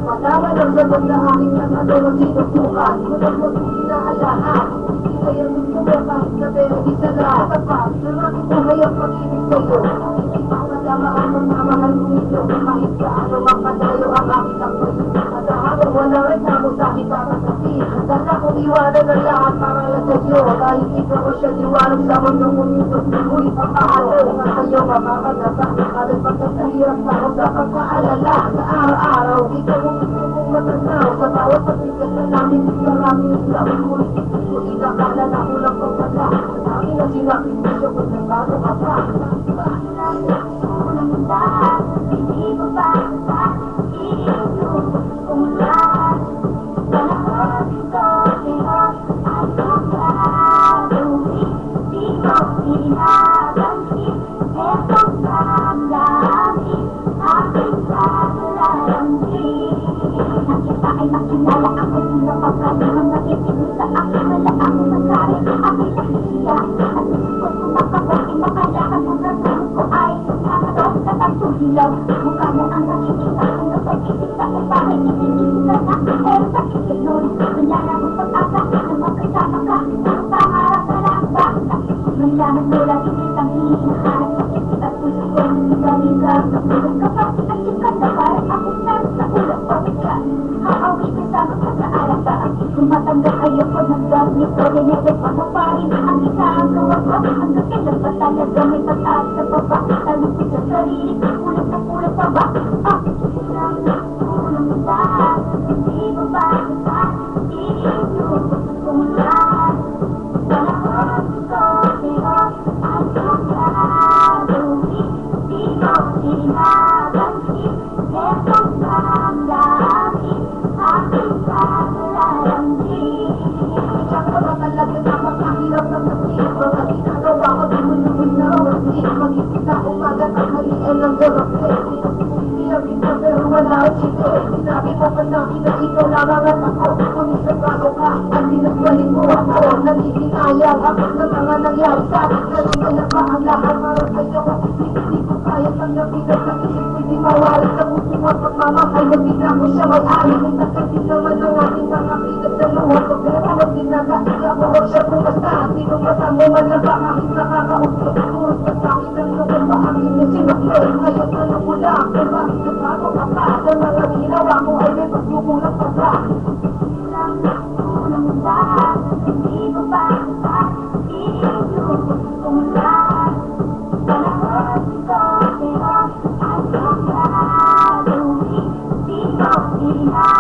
Malaman ang sagot na aking natanong sinusukan. Ngunit mo inaalaan. Hindi kaya gusto mo kahit na pero isa lang. Tapat ng aking buhay ang pag-ibig sa'yo. Hindi pa madama ang magmamahal kong ito. Kahit gaano makadayo ang aking apoy. At habang wala rin mo sa aking kakasapin. Dahil akong iwanan ng lahat para lang sa'yo. Dahil ikaw ko siya diwalang sa mundong mundo. Ngunit ang mahalo nga sa'yo mamamadasa. Kalit pagkasahirap sa ako sa pagkaalala. Sa araw-araw, ikaw ang gusto kong matanaw. Sa bawat pagkikas na namin, maraming islam. Ngunit ito ikakala na ulang pagkala. Sa akin ang sinakripisyo kung nagbago ka pa. Hindi mo ba sa iyo kung lahat panahon ko sa'yo ay pagkatuloy. Di mo pinapansin etong damdamin aking kakalamig. Nakita ay makilala ako din na pagkalimang nakikinig sa akin. Wala akong masari, aking nagsisiya. At isikot kung makapag imakalakad kung natulog ko ay nakatawag sa tagsuhilaw. Mukha mo ang nakikita kung napag-isip sa kung bakit itigil ka na. Pero sakit yun, wala na mong pag-asa na magkasama ka. Ang pangarap na lang ba? Malaman mo lagi kitang hinahanap sa isip at puso ko. Dahil ka, kapulog ka pa at sikat na parang ako nasa ulang pabigyan. Haawin kasama ka sa alam ba? Kung matanggap kayo ko ng gag nito, rinete pa mo pa rin ang isang gawa ko. Hanggang kailan ba talaga may pag-asa sa baba? Talupin sa sarili, kulang na kulang pa ba? Kulang ba? Hindi mo ba sa iyo kung lahat panahon ko sa'yo ay pagkatuloy. Di mo pinapansin etong damdamin aking kakalamig. Siya ka ba talaga napakahirap ng nasib? Mga ginagawa ko di mo naman nawasin. Mag-isip na umaga tanghalian ng gabi. Sinabing ka pero wala ang sige. Sinabi mo pa namin na ikaw lamang at ako. Kung isang bago ka, ang dinagbalik mo ako. Nanghihinayang ako sa mga nangyari sa akin. Pero kaya pa ang lahat para sa'yo. Hindi ko kaya tanggapin at nag-isip ko di mawari sa puso at pagmamahal. Magbigla ko siya may-ari. May sakit naman ang ating mga pinagdaluhan ko. Pero wag din nag-aasya ko huwag siya bumasta. Tinumasa mo man lang ba aking nakakausap. Puros pa sa akin ang lukod pa aking nasinuklo. Ngayon tanong ko lang kung bakit nagbago ka pa. Sa mga ginawa mo ay may pagkukulang pa ba? Kulang ba? Hindi mo ba sa iyo kung lahat panahon ko sa'yo ay pagkatuloy. Di mo pinapansin